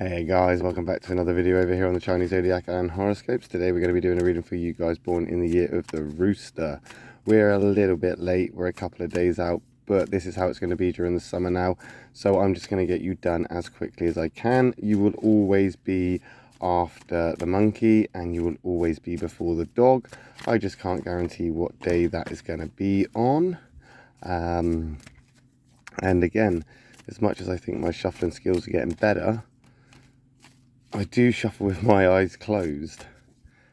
Hey guys, welcome back to another video over here on the Chinese Zodiac and horoscopes. Today we're going to be doing a reading for you guys born in the year of the Rooster. We're a little bit late, we're a couple of days out, but this is how it's going to be during the summer now. So I'm just going to get you done as quickly as I can. You will always be after the monkey and you will always be before the dog. I just can't guarantee what day that is going to be on. And again, as much as I think my shuffling skills are getting better, I do shuffle with my eyes closed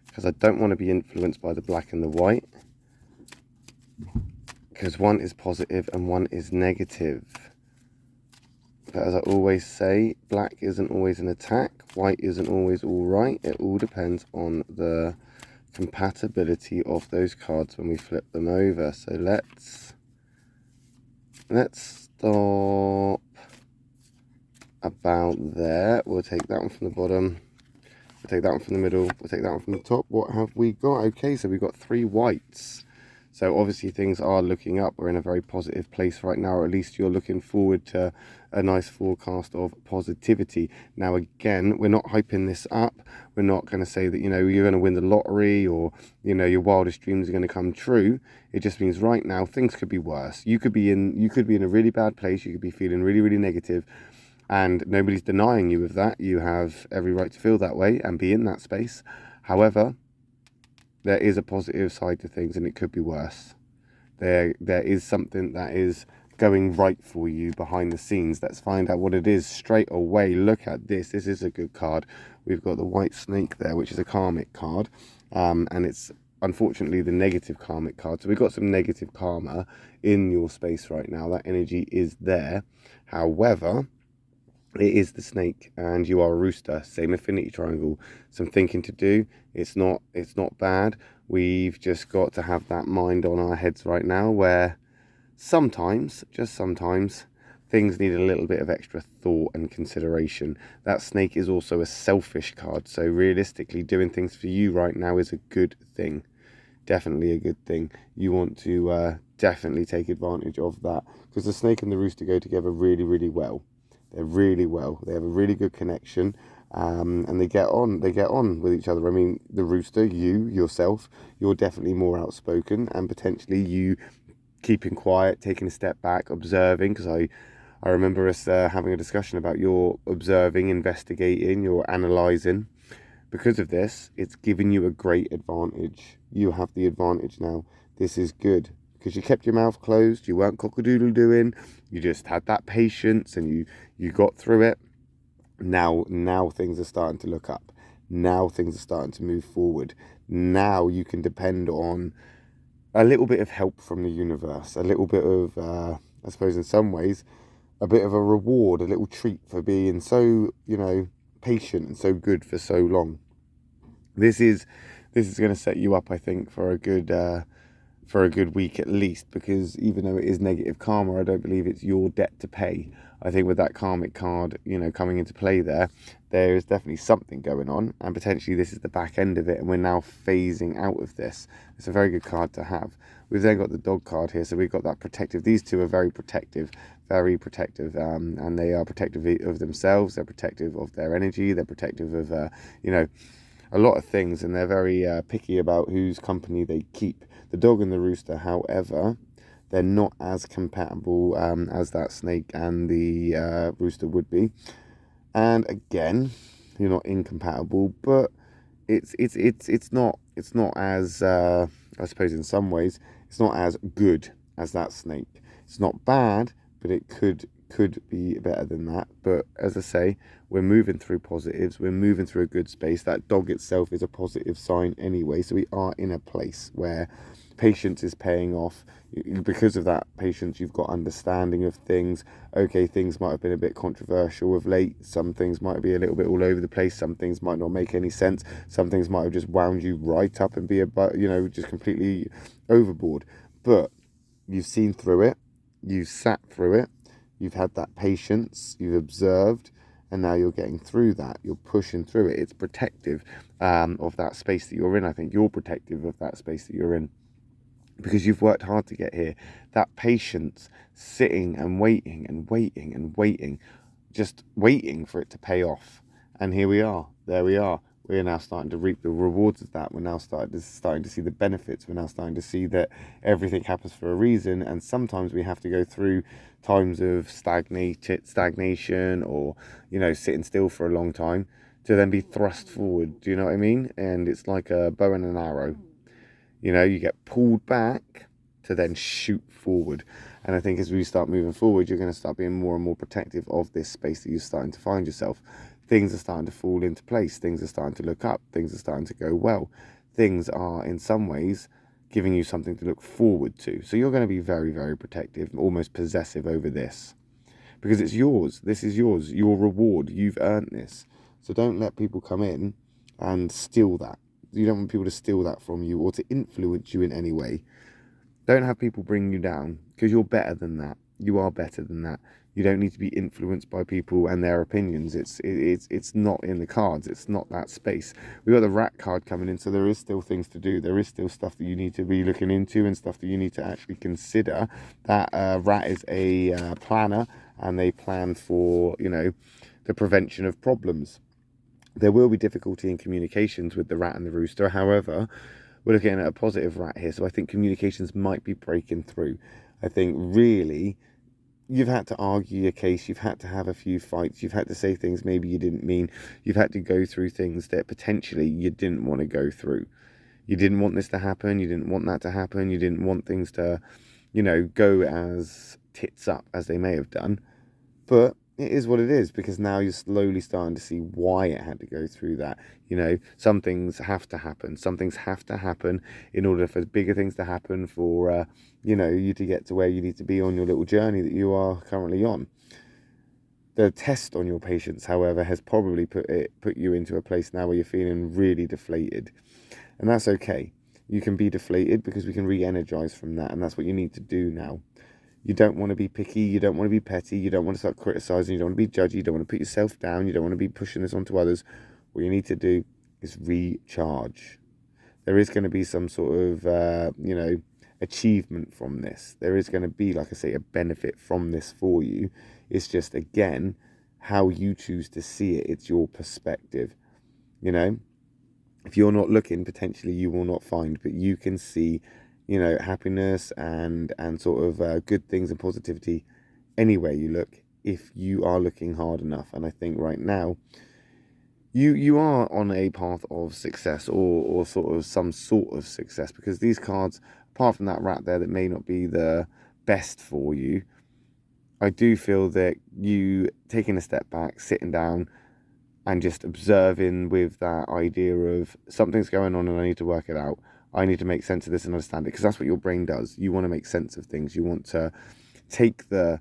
because I don't want to be influenced by the black and the white, because one is positive and one is negative. But as I always say, black isn't always an attack, white isn't always all right. It all depends on the compatibility of those cards when we flip them over. So let's stop about there. We'll take that one from the bottom, we'll take that one from the middle, we'll take that one from the top. What have we got? Okay, so we've got 3 whites. So obviously things are looking up. We're in a very positive place right now, or at least you're looking forward to a nice forecast of positivity. Now again, we're not hyping this up. We're not going to say that, you know, you're going to win the lottery or, you know, your wildest dreams are going to come true. It just means right now things could be worse. You could be in a really bad place. You could be feeling really, really negative. And nobody's denying you of that. You have every right to feel that way and be in that space. However, there is a positive side to things, and it could be worse. There is something that is going right for you behind the scenes. Let's find out what it is straight away. Look at this. This is a good card. We've got the white snake there, which is a karmic card. And it's unfortunately the negative karmic card. So we've got some negative karma in your space right now. That energy is there. However, it is the snake and you are a rooster. Same affinity triangle. Some thinking to do. It's not bad. We've just got to have that mind on our heads right now, where sometimes, just sometimes, things need a little bit of extra thought and consideration. That snake is also a selfish card, so realistically doing things for you right now is a good thing. Definitely a good thing. You want to definitely take advantage of that, because the snake and the rooster go together really, really well. They're really well. They have a really good connection, and they get on with each other. I mean, the rooster, yourself, you're definitely more outspoken, and potentially you keeping quiet, taking a step back, observing, because I remember us having a discussion about your observing, investigating, your analysing. Because of this, it's giving you a great advantage. You have the advantage now. This is good, because you kept your mouth closed, you weren't cock-a-doodle doing, you just had that patience and you got through it. Now things are starting to look up. Now things are starting to move forward. Now you can depend on a little bit of help from the universe, a little bit of, I suppose in some ways, a bit of a reward, a little treat for being so, you know, patient and so good for so long. This is going to set you up, I think, for a good week at least, because even though it is negative karma, I don't believe it's your debt to pay. I think with that karmic card, you know, coming into play there is definitely something going on, and potentially this is the back end of it, and we're now phasing out of this. It's a very good card to have. We've then got the dog card here, so we've got that protective. These two are very protective, and they are protective of themselves, they're protective of their energy, they're protective of, you know, a lot of things, and they're very picky about whose company they keep. The dog and the rooster, however, they're not as compatible as that snake and the rooster would be. And again, you're not incompatible, but it's not as I suppose in some ways it's not as good as that snake. It's not bad, but it could be better than that. But as I say, we're moving through positives, we're moving through a good space. That dog itself is a positive sign anyway, so we are in a place where patience is paying off. Because of that patience, you've got understanding of things. Okay, things might have been a bit controversial of late, some things might be a little bit all over the place, some things might not make any sense, some things might have just wound you right up and be about, you know, just completely overboard. But you've seen through it, you've sat through it, you've had that patience, you've observed, and now you're getting through that. You're pushing through it. It's protective of that space that you're in. I think you're protective of that space that you're in, because you've worked hard to get here. That patience, sitting and waiting and waiting and waiting, just waiting for it to pay off. And here we are. There we are. We're now starting to reap the rewards of that. We're now starting to see the benefits. We're now starting to see that everything happens for a reason, and sometimes we have to go through times of stagnation, or sitting still for a long time, to then be thrust forward. Do you know what I mean? And it's like a bow and an arrow. You get pulled back to then shoot forward. And I think as we start moving forward, you're going to start being more and more protective of this space that you're starting to find yourself. Things are starting to fall into place. Things are starting to look up. Things are starting to go well. Things are, in some ways, giving you something to look forward to. So you're going to be very, very protective, almost possessive over this. Because it's yours. This is yours. Your reward. You've earned this. So don't let people come in and steal that. You don't want people to steal that from you or to influence you in any way. Don't have people bring you down, because you're better than that. You are better than that. You don't need to be influenced by people and their opinions. It's not in the cards. It's not that space. We've got the rat card coming in, so there is still things to do. There is still stuff that you need to be looking into and stuff that you need to actually consider. That rat is a planner, and they plan for, the prevention of problems. There will be difficulty in communications with the rat and the rooster. However, we're looking at a positive rat here, so I think communications might be breaking through. I think really you've had to argue your case, you've had to have a few fights, you've had to say things maybe you didn't mean, you've had to go through things that potentially you didn't want to go through. You didn't want this to happen, you didn't want that to happen, you didn't want things to, go as tits up as they may have done. But it is what it is, because now you're slowly starting to see why it had to go through that. Some things have to happen. Some things have to happen in order for bigger things to happen, for, you to get to where you need to be on your little journey that you are currently on. The test on your patience, however, has probably put you into a place now where you're feeling really deflated. And that's okay. You can be deflated, because we can re-energize from that. And that's what you need to do now. You don't want to be picky, you don't want to be petty, you don't want to start criticising, you don't want to be judgy, you don't want to put yourself down, you don't want to be pushing this onto others. What you need to do is recharge. There is going to be some sort of, achievement from this. There is going to be, like I say, a benefit from this for you. It's just, again, how you choose to see it. It's your perspective. If you're not looking, potentially you will not find, but you can see happiness and sort of good things and positivity anywhere you look, if you are looking hard enough. And I think right now you are on a path of success, or sort of some sort of success, because these cards, apart from that rat there that may not be the best for you, I do feel that you taking a step back, sitting down and just observing with that idea of something's going on and I need to work it out. I need to make sense of this and understand it, because that's what your brain does. You want to make sense of things. You want to take the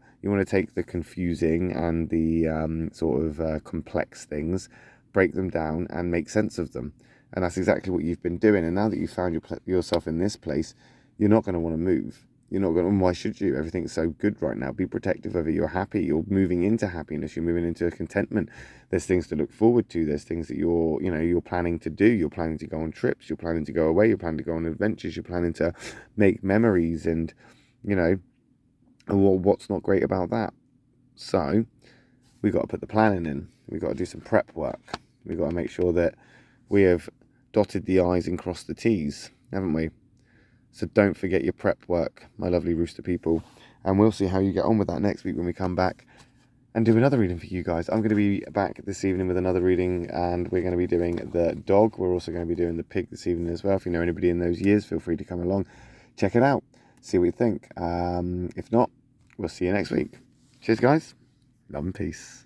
confusing and the sort of complex things, break them down and make sense of them. And that's exactly what you've been doing. And now that you've found yourself in this place, you're not going to want to move. You're not going to, why should you? Everything's so good right now. Be protective of it. You're happy. You're moving into happiness. You're moving into contentment. There's things to look forward to. There's things that you're planning to do. You're planning to go on trips. You're planning to go away. You're planning to go on adventures. You're planning to make memories. And, what's not great about that? So we got to put the planning in. We got to do some prep work. We got to make sure that we have dotted the I's and crossed the T's, haven't we? So don't forget your prep work, my lovely rooster people. And we'll see how you get on with that next week when we come back and do another reading for you guys. I'm going to be back this evening with another reading, and we're going to be doing the dog. We're also going to be doing the pig this evening as well. If you know anybody in those years, feel free to come along, check it out, see what you think. If not, we'll see you next week. Cheers, guys. Love and peace.